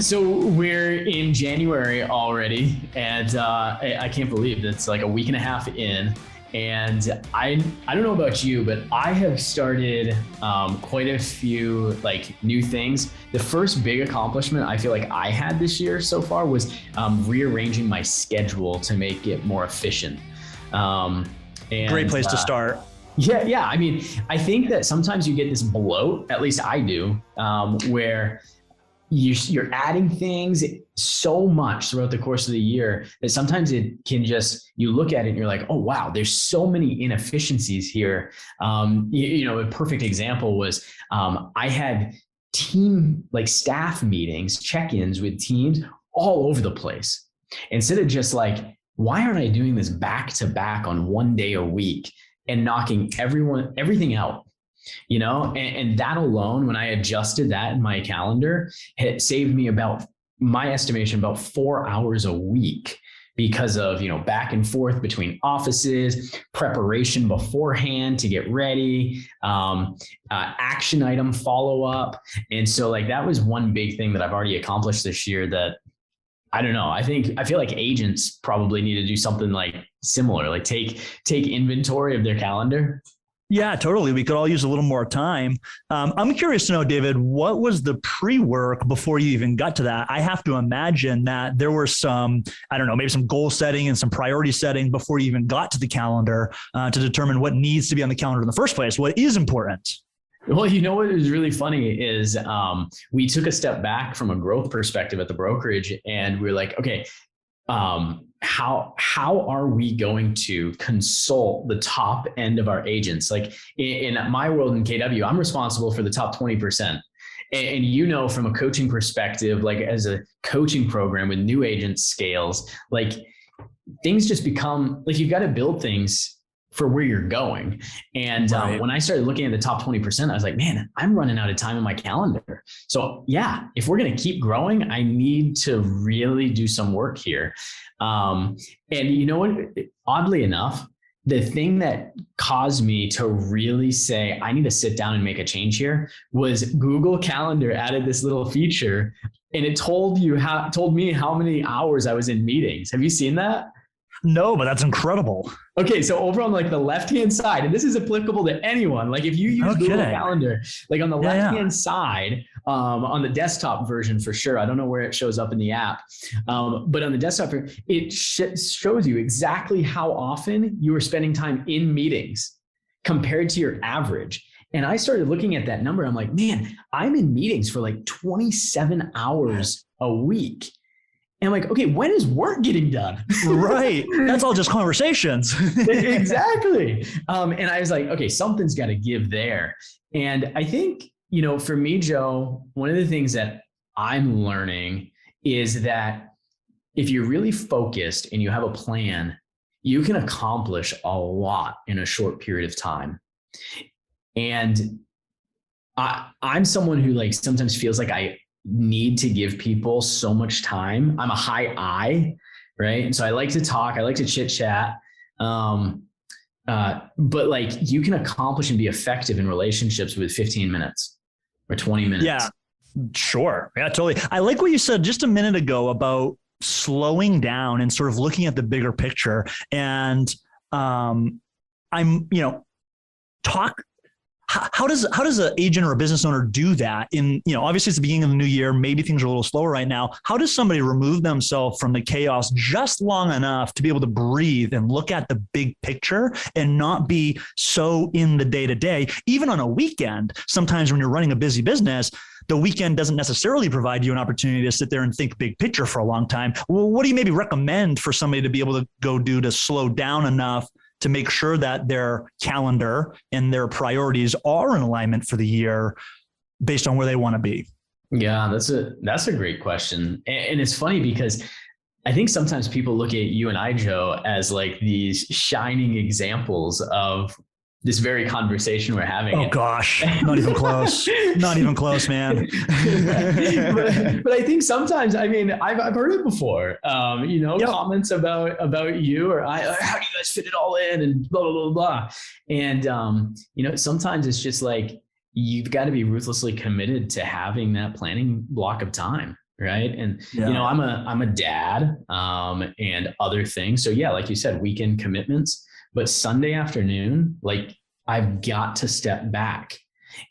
So we're in January already, and I can't believe it's like a week and a half in. And I don't know about you, but I have started quite a few like new things. The first big accomplishment I feel like I had this year so far was rearranging my schedule to make it more efficient. Great place to start. Yeah. I mean, I think that sometimes you get this bloat, at least I do, where you're adding things so much throughout the course of the year that sometimes it can just, you look at it and you're like, oh, wow, there's so many inefficiencies here. A perfect example was I had staff meetings, check-ins with teams all over the place. Instead of just like, why aren't I doing this back to back on one day a week and knocking everything out? And that alone, when I adjusted that in my calendar, it saved me about 4 hours a week because of, back and forth between offices, preparation beforehand to get ready, action item follow up. And so that was one big thing that I've already accomplished this year that I don't know. I feel like agents probably need to do something like similar, like take inventory of their calendar. Yeah, totally. We could all use a little more time. I'm curious to know, David, what was the pre-work before you even got to that? I have to imagine that there were some, maybe some goal setting and some priority setting before you even got to the calendar to determine what needs to be on the calendar in the first place, what is important. Well, what is really funny is we took a step back from a growth perspective at the brokerage, and we were like, okay, how are we going to consult the top end of our agents? Like in my world in KW, I'm responsible for the top 20%. And from a coaching perspective, like as a coaching program with new agent scales, like things just become like you've got to build things for where you're going. And right. When I started looking at the top 20%, I was like, man, I'm running out of time in my calendar. So yeah, if we're going to keep growing, I need to really do some work here. And you know what, oddly enough, the thing that caused me to really say, I need to sit down and make a change here was Google Calendar added this little feature and it told me how many hours I was in meetings. Have you seen that? No, but that's incredible. Okay, so over on the left-hand side, and this is applicable to anyone, like if you use Google Calendar, like on the left-hand side, on the desktop version for sure, I don't know where it shows up in the app, but on the desktop, it shows you exactly how often you are spending time in meetings compared to your average. And I started looking at that number. I'm like, man, I'm in meetings for 27 hours a week. And I'm like, okay, when is work getting done? Right. That's all just conversations. Exactly. And I was like, okay, something's got to give there. And I think, for me, Joe, one of the things that I'm learning is that if you're really focused and you have a plan, you can accomplish a lot in a short period of time. And I'm someone who sometimes feels like I need to give people so much time. I'm a high I, right? And so I like to talk, I like to chit chat. But you can accomplish and be effective in relationships with 15 minutes or 20 minutes. Yeah, sure. Yeah, totally. I like what you said just a minute ago about slowing down and sort of looking at the bigger picture. And How does an agent or a business owner do that? Obviously it's the beginning of the new year. Maybe things are a little slower right now. How does somebody remove themselves from the chaos just long enough to be able to breathe and look at the big picture and not be so in the day to day? Even on a weekend, sometimes when you're running a busy business, the weekend doesn't necessarily provide you an opportunity to sit there and think big picture for a long time. Well, what do you maybe recommend for somebody to be able to go do to slow down enough to make sure that their calendar and their priorities are in alignment for the year based on where they want to be? Yeah, that's a great question. And it's funny because I think sometimes people look at you and I, Joe, as these shining examples of this very conversation we're having. Oh gosh, not even close. Not even close, man. but I think sometimes, I've heard it before, comments about you or I, how do you guys fit it all in and blah, blah, blah, blah. And, sometimes it's just you've got to be ruthlessly committed to having that planning block of time. right? And Yeah. I'm a dad, and other things. So yeah, like you said, weekend commitments, but Sunday afternoon, like I've got to step back.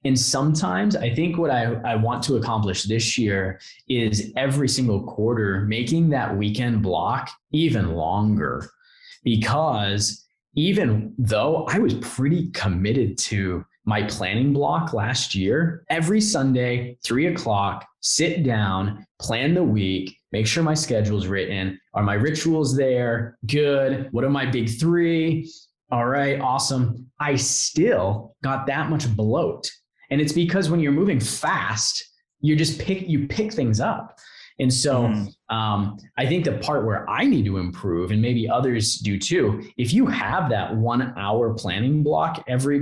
And sometimes I think what I want to accomplish this year is every single quarter making that weekend block even longer, because even though I was pretty committed to my planning block last year, every Sunday, 3 o'clock, sit down, plan the week, make sure my schedule's written. Are my rituals there? Good. What are my big three? All right, awesome. I still got that much bloat. And it's because when you're moving fast, you pick things up. And so I think the part where I need to improve, and maybe others do too, if you have that 1 hour planning block every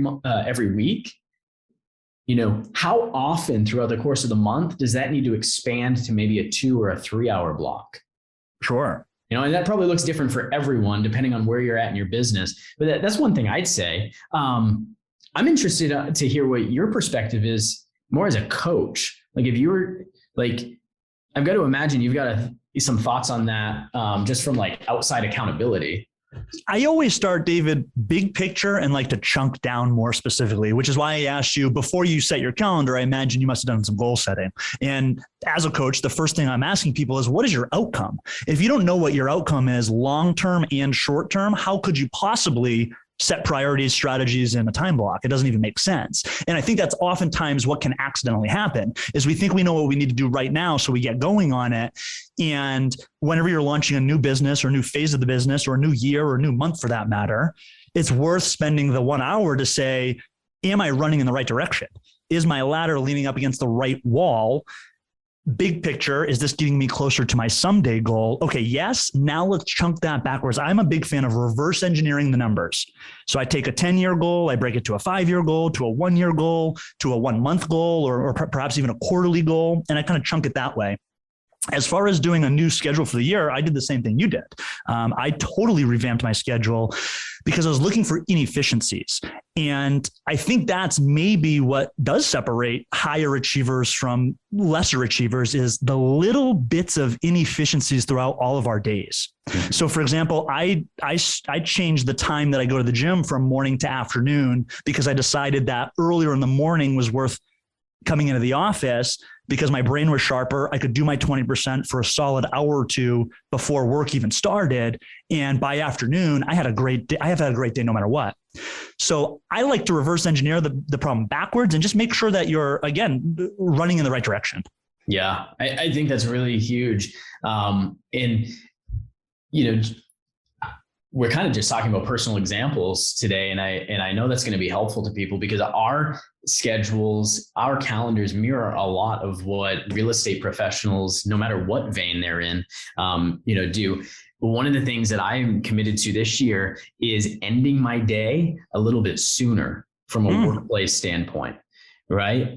week, how often throughout the course of the month does that need to expand to maybe a 2 or a 3 hour block? Sure. And that probably looks different for everyone depending on where you're at in your business. But that's one thing I'd say. I'm interested to hear what your perspective is more as a coach. Like if you were like, I've got to imagine you've got some thoughts on that, just from like outside accountability. I always start, David, big picture and like to chunk down more specifically, which is why I asked you before you set your calendar. I imagine you must have done some goal setting. And as a coach, the first thing I'm asking people is, what is your outcome? If you don't know what your outcome is long-term and short-term, how could you possibly set priorities, strategies in a time block? It doesn't even make sense. And I think that's oftentimes what can accidentally happen is we think we know what we need to do right now. So we get going on it. And whenever you're launching a new business or new phase of the business or a new year or a new month for that matter, it's worth spending the 1 hour to say, am I running in the right direction? Is my ladder leaning up against the right wall? Big picture, is this getting me closer to my someday goal? Okay, yes. Now let's chunk that backwards. I'm a big fan of reverse engineering the numbers. So I take a 10-year goal, I break it to a 5-year goal, to a 1-year goal, to a 1-month goal, or perhaps even a quarterly goal. And I kind of chunk it that way. As far as doing a new schedule for the year, I did the same thing you did. I totally revamped my schedule because I was looking for inefficiencies. And I think that's maybe what does separate higher achievers from lesser achievers is the little bits of inefficiencies throughout all of our days. So for example, I changed the time that I go to the gym from morning to afternoon because I decided that earlier in the morning was worth coming into the office because my brain was sharper. I could do my 20% for a solid hour or two before work even started. And by afternoon, I have had a great day no matter what. So I like to reverse engineer the problem backwards and just make sure that you're, again, running in the right direction. Yeah, I think that's really huge. And, we're kind of just talking about personal examples today. And I know that's going to be helpful to people because our schedules, our calendars mirror a lot of what real estate professionals, no matter what vein they're in, do. One of the things that I'm committed to this year is ending my day a little bit sooner from a workplace standpoint, right?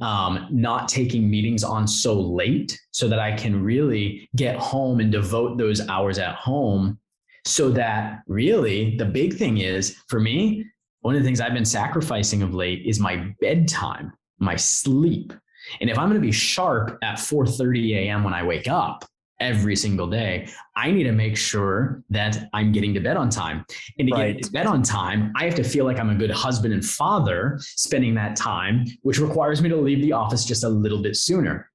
Not taking meetings on so late so that I can really get home and devote those hours at home. So that really the big thing is for me, one of the things I've been sacrificing of late is my bedtime, my sleep. And if I'm going to be sharp at 4:30 a.m. when I wake up every single day, I need to make sure that I'm getting to bed on time. And to get to bed on time, I have to feel like I'm a good husband and father spending that time, which requires me to leave the office just a little bit sooner.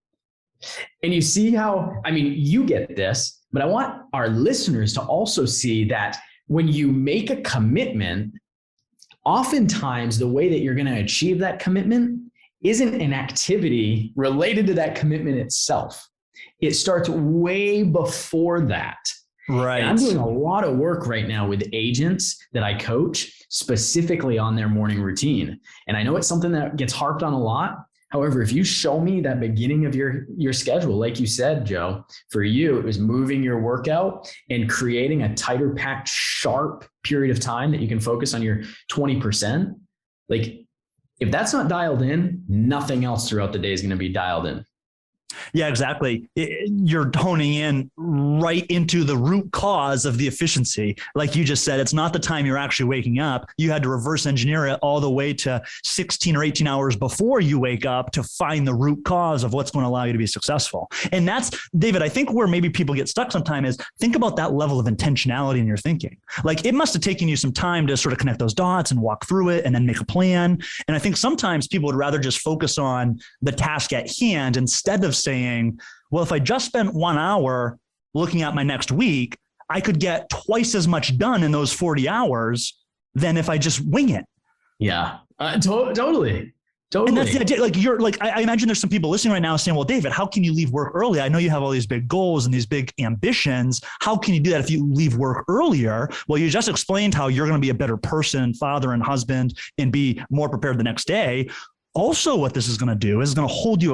And you see how, you get this, but I want our listeners to also see that when you make a commitment, oftentimes the way that you're going to achieve that commitment isn't an activity related to that commitment itself. It starts way before that. Right. And I'm doing a lot of work right now with agents that I coach specifically on their morning routine. And I know it's something that gets harped on a lot. However, if you show me that beginning of your schedule, like you said, Joe, for you, it was moving your workout and creating a tighter packed, sharp period of time that you can focus on your 20%. Like if that's not dialed in, nothing else throughout the day is going to be dialed in. Yeah, exactly. You're honing in right into the root cause of the efficiency. Like you just said, it's not the time you're actually waking up. You had to reverse engineer it all the way to 16 or 18 hours before you wake up to find the root cause of what's going to allow you to be successful. And that's, David, I think where maybe people get stuck sometimes is think about that level of intentionality in your thinking. Like it must have taken you some time to sort of connect those dots and walk through it and then make a plan. And I think sometimes people would rather just focus on the task at hand instead of saying, well, if I just spent 1 hour looking at my next week, I could get twice as much done in those 40 hours than if I just wing it. Yeah, totally. And that's the idea. Like I imagine there's some people listening right now saying, well, David, how can you leave work early? I know you have all these big goals and these big ambitions. How can you do that if you leave work earlier? Well, you just explained how you're going to be a better person, father and husband, and be more prepared the next day. Also, what this is going to do is going to hold you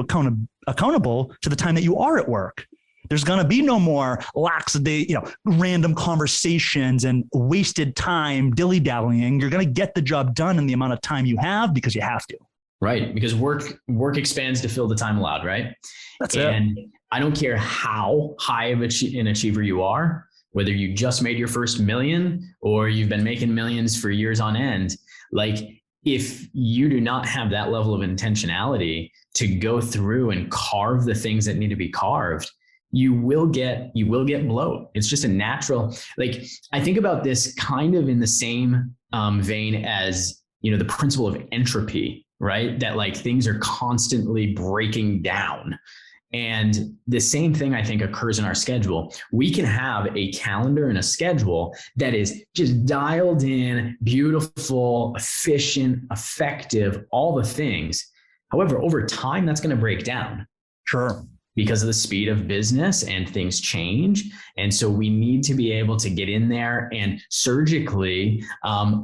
accountable to the time that you are at work. There's going to be no more random conversations and wasted time dilly-dallying. You're going to get the job done in the amount of time you have because you have to. Right. Because work expands to fill the time allowed, right? That's and it. I don't care how high of an achiever you are, whether you just made your first million or you've been making millions for years on end. Like if you do not have that level of intentionality to go through and carve the things that need to be carved, you will get bloat. It's just a natural, like I think about this kind of in the same vein as, the principle of entropy, right? That like things are constantly breaking down. And the same thing I think occurs in our schedule. We can have a calendar and a schedule that is just dialed in, beautiful, efficient, effective, all the things. However, over time, that's going to break down. Sure. Because of the speed of business and things change. And so we need to be able to get in there and surgically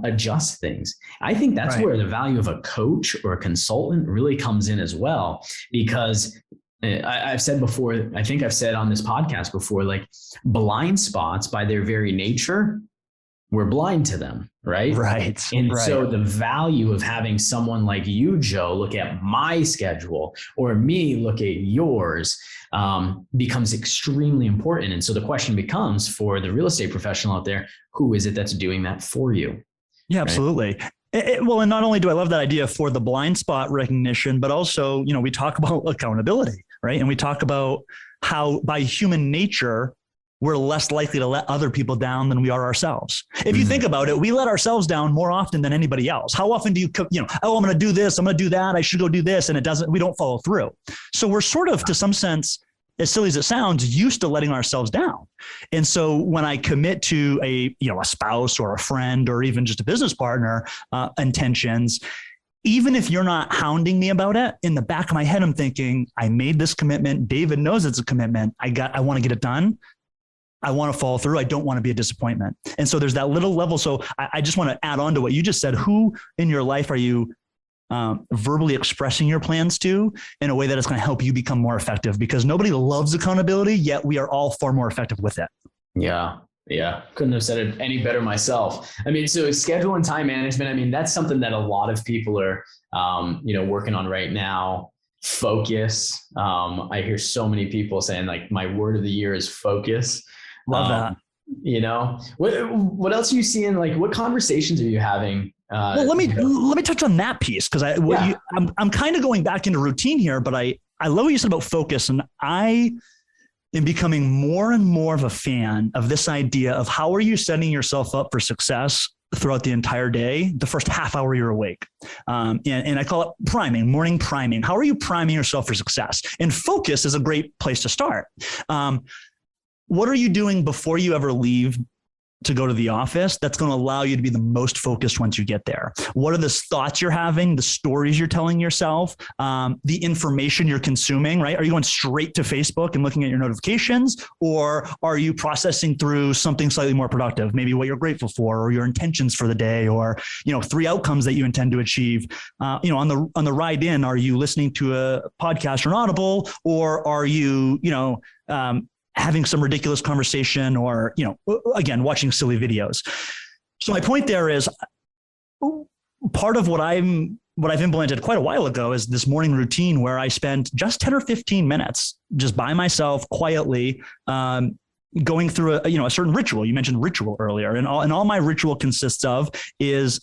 adjust things. I think that's right. Where the value of a coach or a consultant really comes in as well, because I've said before, I think I've said on this podcast before, like blind spots by their very nature, we're blind to them, right? Right. And so the value of having someone like you, Joe, look at my schedule or me look at yours becomes extremely important. And so the question becomes for the real estate professional out there, who is it that's doing that for you? Yeah, absolutely. Right? Well, and not only do I love that idea for the blind spot recognition, but also, we talk about accountability, right? And we talk about how by human nature, we're less likely to let other people down than we are ourselves. If you think about it, we let ourselves down more often than anybody else. How often do I'm going to do this, I'm going to do that, I should go do this, and we don't follow through. So we're sort of, to some sense, as silly as it sounds, used to letting ourselves down. And so when I commit to a spouse or a friend or even just a business partner intentions, even if you're not hounding me about it, in the back of my head, I'm thinking, I made this commitment. David knows it's a commitment. I want to get it done. I want to follow through. I don't want to be a disappointment. And so there's that little level. So I just want to add on to what you just said. Who in your life are you verbally expressing your plans to in a way that is going to help you become more effective? Because nobody loves accountability, yet we are all far more effective with it. Yeah. Couldn't have said it any better myself. I mean, so schedule and time management, I mean, that's something that a lot of people are, working on right now. Focus. I hear so many people saying like my word of the year is focus. Love that. What else are you seeing? Like what conversations are you having? Well, let me touch on that piece. Cause I'm kind of going back into routine here, but I love what you said about focus. And I am becoming more and more of a fan of this idea of how are you setting yourself up for success throughout the entire day, the first half hour you're awake. And I call it priming, morning priming. How are you priming yourself for success? And focus is a great place to start. What are you doing before you ever leave to go to the office that's going to allow you to be the most focused once you get there? What are the thoughts you're having, the stories you're telling yourself, the information you're consuming, right? Are you going straight to Facebook and looking at your notifications, or are you processing through something slightly more productive? Maybe what you're grateful for, or your intentions for the day, or, 3 outcomes that you intend to achieve. On the ride in, are you listening to a podcast or an Audible, or are you, having some ridiculous conversation or, again, watching silly videos. So my point there is part of what I've implemented quite a while ago is this morning routine where I spend just 10 or 15 minutes just by myself quietly, going through a certain ritual. You mentioned ritual earlier, and all my ritual consists of is,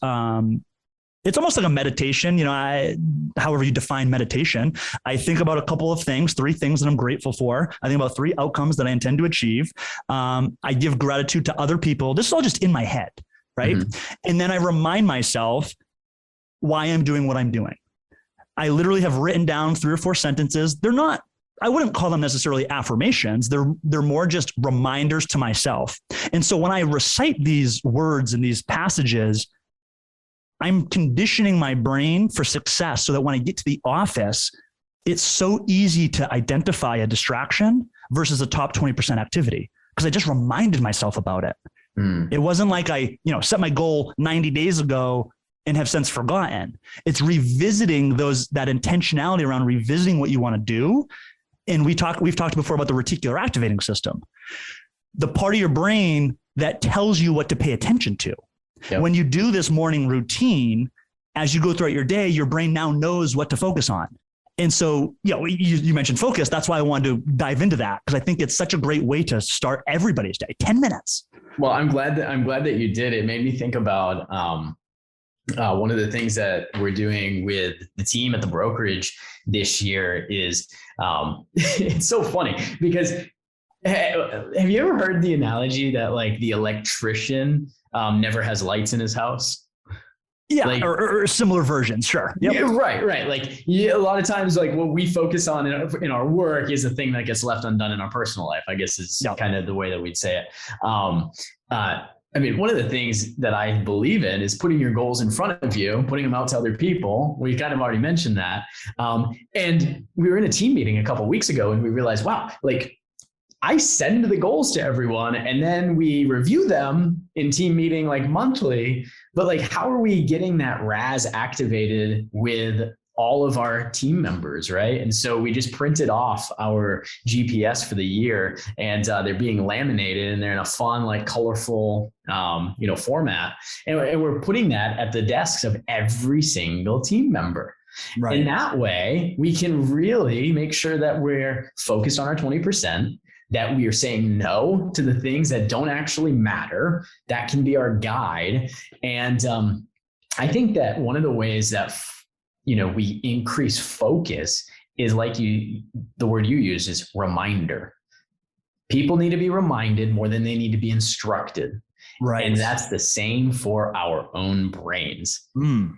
it's almost like a meditation. However you define meditation, I think about a couple of things, 3 things that I'm grateful for. I think about 3 outcomes that I intend to achieve. I give gratitude to other people. This is all just in my head, right? Mm-hmm. And then I remind myself why I'm doing what I'm doing. I literally have written down 3 or 4 sentences. I wouldn't call them necessarily affirmations. They're more just reminders to myself. And so when I recite these words and these passages, I'm conditioning my brain for success so that when I get to the office, it's so easy to identify a distraction versus a top 20% activity because I just reminded myself about it. It wasn't like I, set my goal 90 days ago and have since forgotten. It's revisiting that intentionality around revisiting what you want to do. And we've talked before about the reticular activating system, the part of your brain that tells you what to pay attention to. Yep. When you do this morning routine, as you go throughout your day, your brain now knows what to focus on. And so, you mentioned focus. That's why I wanted to dive into that, because I think it's such a great way to start everybody's day. 10 minutes. Well, I'm glad that you did. It made me think about one of the things that we're doing with the team at the brokerage this year is it's so funny because have you ever heard the analogy that like the electrician never has lights in his house? Yeah, like, or similar versions, sure. Yep. Yeah, right. Like a lot of times, like what we focus on in our work is a thing that gets left undone in our personal life, I guess is kind of the way that we'd say it. I mean, one of the things that I believe in is putting your goals in front of you, putting them out to other people. We kind of already mentioned that. And we were in a team meeting a couple of weeks ago and we realized, wow, like I send the goals to everyone and then we review them in team meeting like monthly, but like, how are we getting that RAS activated with all of our team members, right? And so we just printed off our GPS for the year and they're being laminated and they're in a fun, like colorful, format. And we're putting that at the desks of every single team member. Right. And that way we can really make sure that we're focused on our 20%, that we are saying no to the things that don't actually matter. That can be our guide. And I think that one of the ways that we increase focus is like the word you use is reminder. People need to be reminded more than they need to be instructed. Right. And that's the same for our own brains.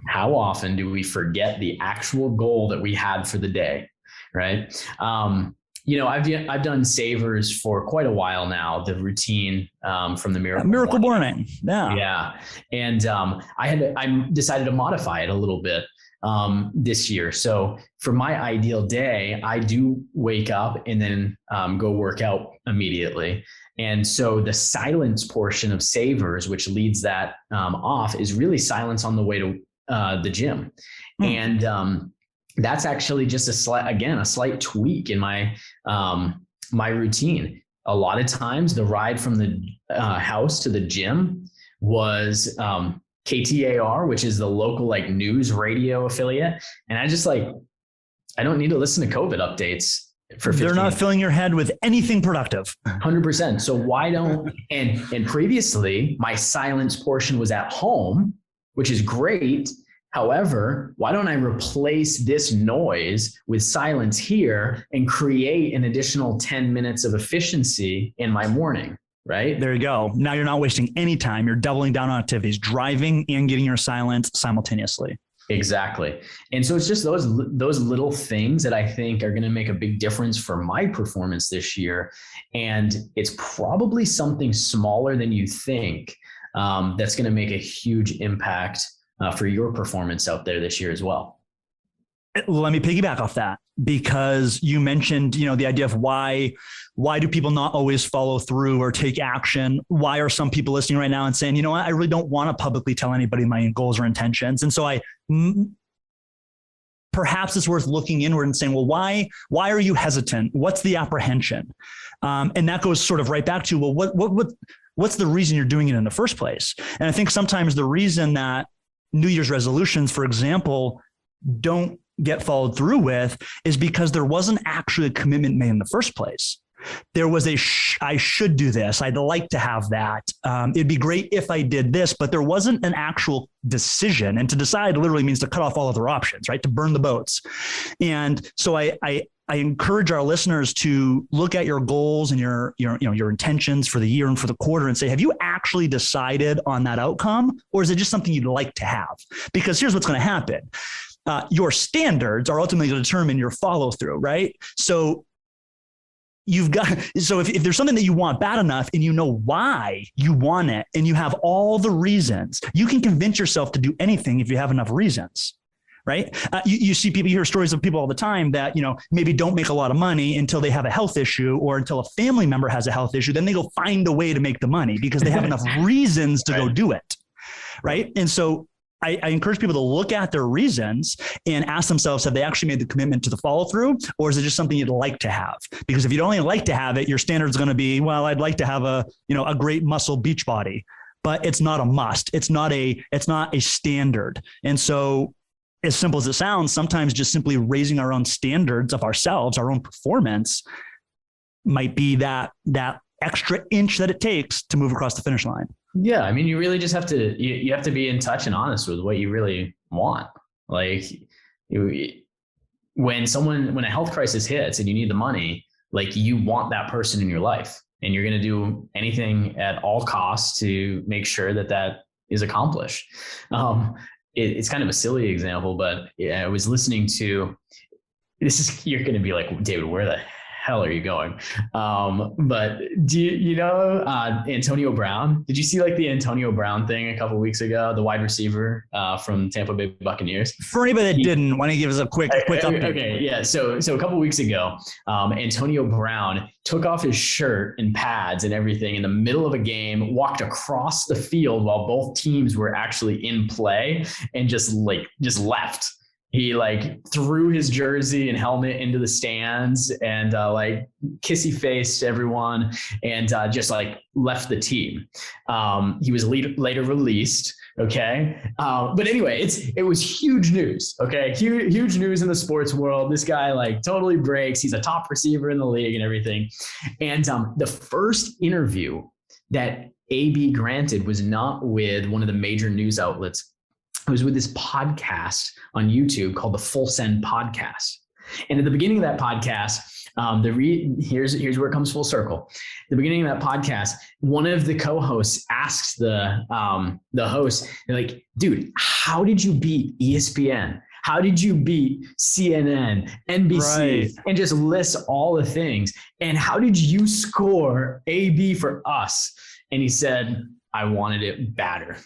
How often do we forget the actual goal that we had for the day? Right. I've done savers for quite a while now, the routine from the Miracle Morning. Yeah. And I decided to modify it a little bit this year. So for my ideal day, I do wake up and then go work out immediately. And so the silence portion of savers, which leads that off, is really silence on the way to the gym. And that's actually just a slight tweak in my my routine. A lot of times the ride from the house to the gym was KTAR, which is the local like news radio affiliate. And I don't need to listen to COVID updates for 15 They're not minutes. filling your head with anything productive. 100%. So why don't, and previously my silence portion was at home, which is great. However, why don't I replace this noise with silence here and create an additional 10 minutes of efficiency in my morning? Right? There you go. Now you're not wasting any time. You're doubling down on activities, driving and getting your silence simultaneously. Exactly. And so it's just those little things that I think are going to make a big difference for my performance this year. And it's probably something smaller than you think that's going to make a huge impact for your performance out there this year as well. Let me piggyback off that, because you mentioned, the idea of why do people not always follow through or take action? Why are some people listening right now and saying, I really don't want to publicly tell anybody my goals or intentions. And so perhaps it's worth looking inward and saying, well, why are you hesitant? What's the apprehension? And that goes sort of right back to, well, what's the reason you're doing it in the first place? And I think sometimes the reason that New Year's resolutions, for example, don't get followed through with is because there wasn't actually a commitment made in the first place. There was I should do this. I'd like to have that. It'd be great if I did this, but there wasn't an actual decision. And to decide literally means to cut off all other options, right? To burn the boats. And so I encourage our listeners to look at your goals and your intentions for the year and for the quarter and say, have you actually decided on that outcome? Or is it just something you'd like to have? Because here's what's going to happen. Your standards are ultimately going to determine your follow through, right? So if there's something that you want bad enough and you know why you want it and you have all the reasons, you can convince yourself to do anything if you have enough reasons. Right. You see people, you hear stories of people all the time that, maybe don't make a lot of money until they have a health issue or until a family member has a health issue. Then they go find a way to make the money because they have enough reasons to go do it. Right. And so I encourage people to look at their reasons and ask themselves, have they actually made the commitment to the follow through, or is it just something you'd like to have? Because if you'd only like to have it, your standard is going to be, well, I'd like to have a great muscle beach body, but it's not a must. It's not a standard. And so as simple as it sounds, sometimes just simply raising our own standards of ourselves, our own performance might be that extra inch that it takes to move across the finish line. Yeah. I mean, you really just have to, you have to be in touch and honest with what you really want. Like when a health crisis hits and you need the money, like you want that person in your life and you're going to do anything at all costs to make sure that is accomplished. It's kind of a silly example, but I was listening to you're going to be like, David, where the hell are you going? But do you know Antonio Brown? Did you see like the Antonio Brown thing a couple of weeks ago, the wide receiver from Tampa Bay Buccaneers? For anybody that didn't, why don't you give us a quick update? Okay, yeah. So a couple of weeks ago, Antonio Brown took off his shirt and pads and everything in the middle of a game, walked across the field while both teams were actually in play, and just left. He threw his jersey and helmet into the stands and kissy faced everyone and just left the team. He was later released. Okay. But anyway, it was huge news. Okay. Huge news in the sports world. This guy totally breaks. He's a top receiver in the league and everything. And the first interview that AB granted was not with one of the major news outlets. It was with this podcast on YouTube called the Full Send Podcast. And at the beginning of that podcast, here's where it comes full circle. At the beginning of that podcast, one of the co-hosts asks the host, they're like, dude, how did you beat ESPN? How did you beat CNN, NBC, right, and just lists all the things? And how did you score AB for us? And he said, I wanted it badder.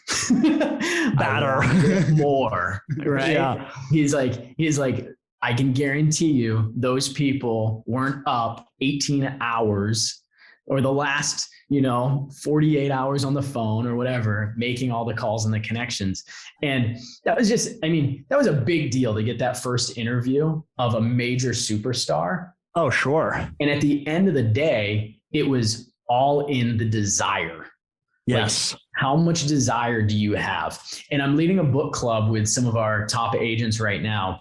More, right? Yeah. He's like, I can guarantee you those people weren't up 18 hours or the last, 48 hours on the phone or whatever, making all the calls and the connections. And that was that was a big deal to get that first interview of a major superstar. Oh, sure. And at the end of the day, it was all in the desire. Yes. How much desire do you have? And I'm leading a book club with some of our top agents right now.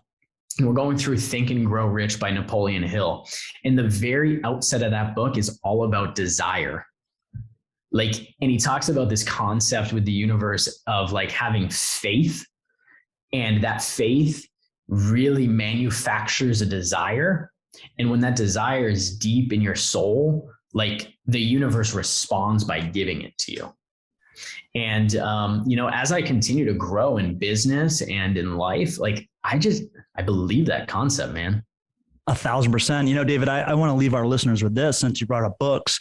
And we're going through Think and Grow Rich by Napoleon Hill. And the very outset of that book is all about desire. And he talks about this concept with the universe of having faith. And that faith really manufactures a desire. And when that desire is deep in your soul, the universe responds by giving it to you. And, as I continue to grow in business and in life, I believe that concept, man. 1,000%. David, I want to leave our listeners with this since you brought up books.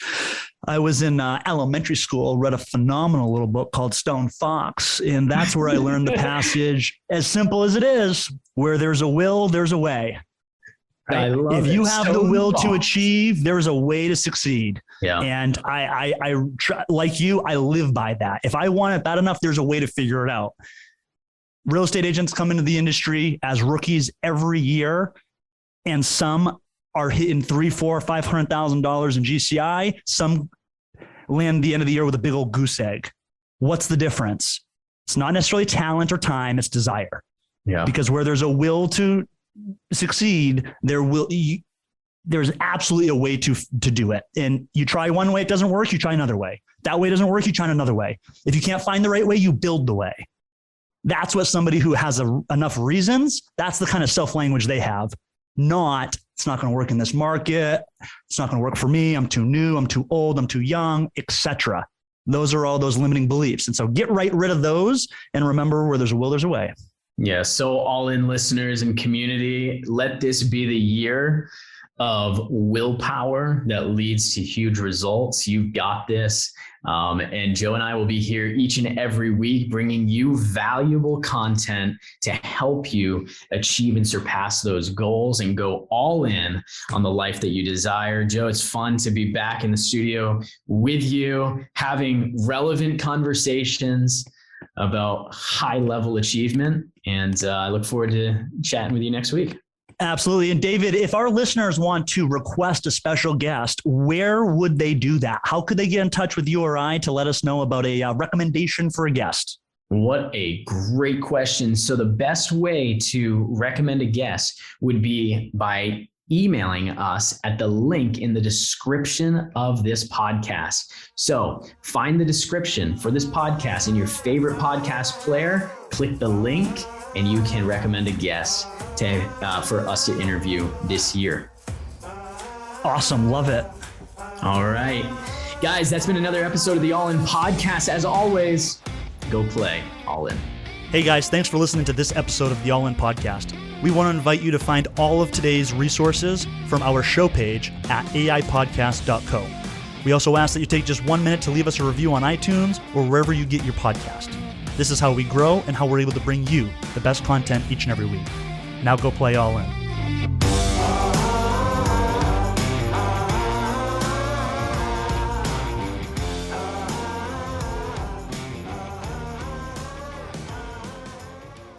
I was in elementary school, read a phenomenal little book called Stone Fox. And that's where I learned the passage, as simple as it is, where there's a will, there's a way. Right? If you have the will to achieve, there's a way to succeed. Yeah. And I like you, I live by that. If I want it bad enough, there's a way to figure it out. Real estate agents come into the industry as rookies every year, and some are hitting $300,000, $400,000, $500,000 in GCI. Some land the end of the year with a big old goose egg. What's the difference? It's not necessarily talent or time, it's desire. Yeah. Because where there's a will to succeed, there's absolutely a way to do it. And you try one way, it doesn't work, you try another way. That way doesn't work, you try another way. If you can't find the right way, you build the way. That's what somebody who has enough reasons, that's the kind of self-language they have. Not, it's not going to work in this market. It's not going to work for me. I'm too new. I'm too old. I'm too young, etc. Those are all those limiting beliefs. And so get rid of those and remember, where there's a will, there's a way. Yeah. So all in listeners and community, let this be the year of willpower that leads to huge results. You've got this. And Joe and I will be here each and every week, bringing you valuable content to help you achieve and surpass those goals and go all in on the life that you desire. Joe, it's fun to be back in the studio with you, having relevant conversations about high level achievement. And I look forward to chatting with you next week. Absolutely. And David, if our listeners want to request a special guest, where would they do that? How could they get in touch with you or I to let us know about a recommendation for a guest? What a great question. So the best way to recommend a guest would be by emailing us at the link in the description of this podcast. So find the description for this podcast in your favorite podcast player, click the link, and you can recommend a guest for us to interview this year. Awesome. Love it. All right. Guys, that's been another episode of the All In Podcast. As always, go play all in. Hey guys, thanks for listening to this episode of the All In Podcast. We want to invite you to find all of today's resources from our show page at aipodcast.co. We also ask that you take just 1 minute to leave us a review on iTunes or wherever you get your podcast. This is how we grow and how we're able to bring you the best content each and every week. Now go play all in.